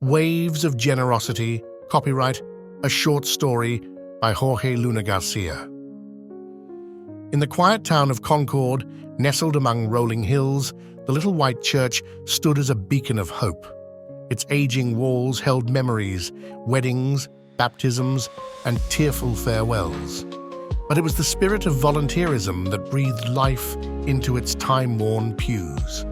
Waves of Generosity, copyright, a short story by Jorge Luna Garcia. In the quiet town of Concord, nestled among rolling hills, the little white church stood as a beacon of hope. Its aging walls held memories, weddings, baptisms, and tearful farewells. But it was the spirit of volunteerism that breathed life into its time-worn pews.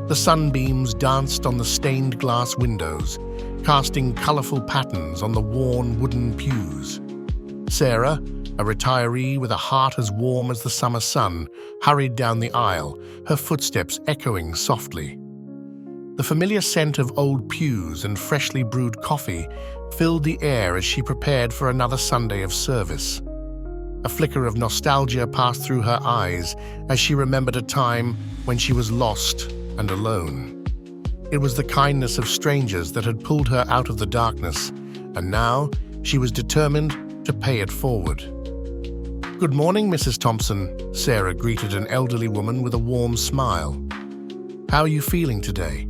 The sunbeams danced on the stained glass windows, casting colorful patterns on the worn wooden pews. Sarah, a retiree with a heart as warm as the summer sun, hurried down the aisle, her footsteps echoing softly. The familiar scent of old pews and freshly brewed coffee filled the air as she prepared for another Sunday of service. A flicker of nostalgia passed through her eyes as she remembered a time when she was lost and alone. It was the kindness of strangers that had pulled her out of the darkness, and now she was determined to pay it forward. "Good morning, Mrs. Thompson," Sarah greeted an elderly woman with a warm smile. "How are you feeling today?"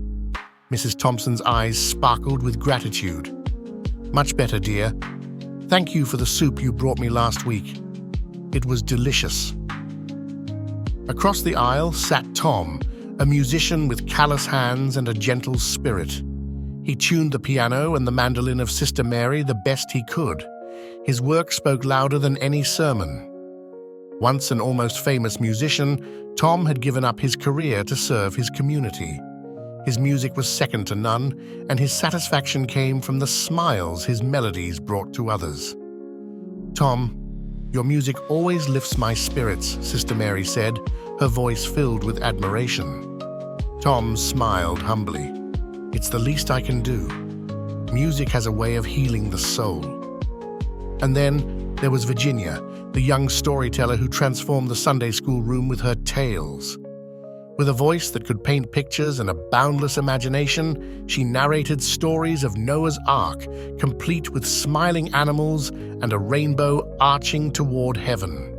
Mrs. Thompson's eyes sparkled with gratitude. "Much better, dear. Thank you for the soup you brought me last week. It was delicious." Across the aisle sat Tom, a musician with callous hands and a gentle spirit. He tuned the piano and the mandolin of Sister Mary the best he could. His work spoke louder than any sermon. Once an almost famous musician, Tom had given up his career to serve his community. His music was second to none, and his satisfaction came from the smiles his melodies brought to others. "Tom, your music always lifts my spirits," Sister Mary said, her voice filled with admiration. Tom smiled humbly. "It's the least I can do. Music has a way of healing the soul." And then there was Virginia, the young storyteller who transformed the Sunday school room with her tales. With a voice that could paint pictures and a boundless imagination, she narrated stories of Noah's Ark, complete with smiling animals and a rainbow arching toward heaven.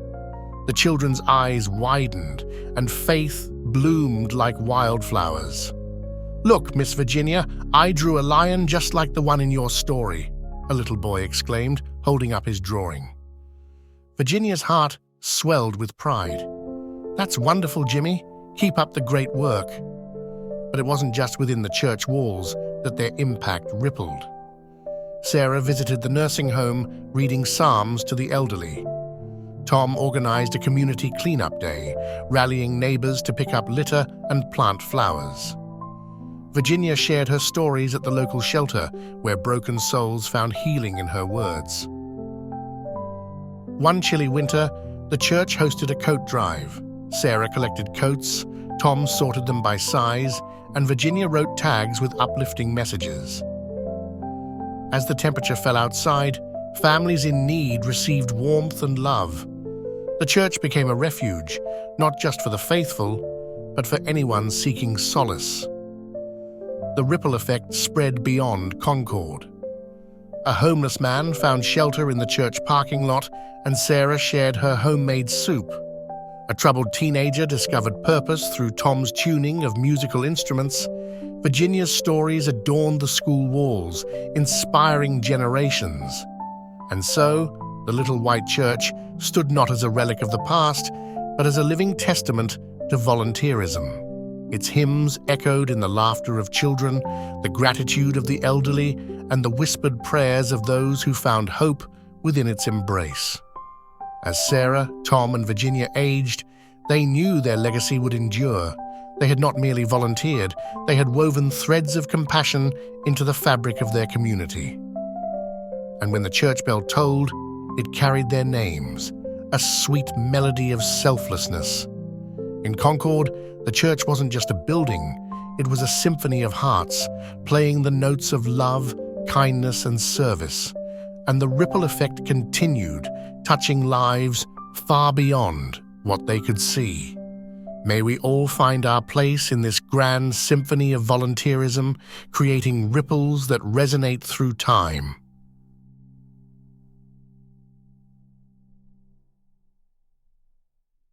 The children's eyes widened, and faith bloomed like wildflowers. "Look, Miss Virginia, I drew a lion just like the one in your story," a little boy exclaimed, holding up his drawing. Virginia's heart swelled with pride. "That's wonderful, Jimmy. Keep up the great work." But it wasn't just within the church walls that their impact rippled. Sarah visited the nursing home, reading psalms to the elderly. Tom organized a community cleanup day, rallying neighbors to pick up litter and plant flowers. Virginia shared her stories at the local shelter, where broken souls found healing in her words. One chilly winter, the church hosted a coat drive. Sarah collected coats, Tom sorted them by size, and Virginia wrote tags with uplifting messages. As the temperature fell outside, families in need received warmth and love. The church became a refuge, not just for the faithful, but for anyone seeking solace. The ripple effect spread beyond Concord. A homeless man found shelter in the church parking lot, and Sarah shared her homemade soup. A troubled teenager discovered purpose through Tom's tuning of musical instruments. Virginia's stories adorned the school walls, inspiring generations. And so, the little white church stood not as a relic of the past, but as a living testament to volunteerism. Its hymns echoed in the laughter of children, the gratitude of the elderly, and the whispered prayers of those who found hope within its embrace. As Sarah, Tom, and Virginia aged, they knew their legacy would endure. They had not merely volunteered, they had woven threads of compassion into the fabric of their community. And when the church bell tolled, it carried their names, a sweet melody of selflessness. In Concord, the church wasn't just a building, it was a symphony of hearts, playing the notes of love, kindness, and service. And the ripple effect continued, touching lives far beyond what they could see. May we all find our place in this grand symphony of volunteerism, creating ripples that resonate through time.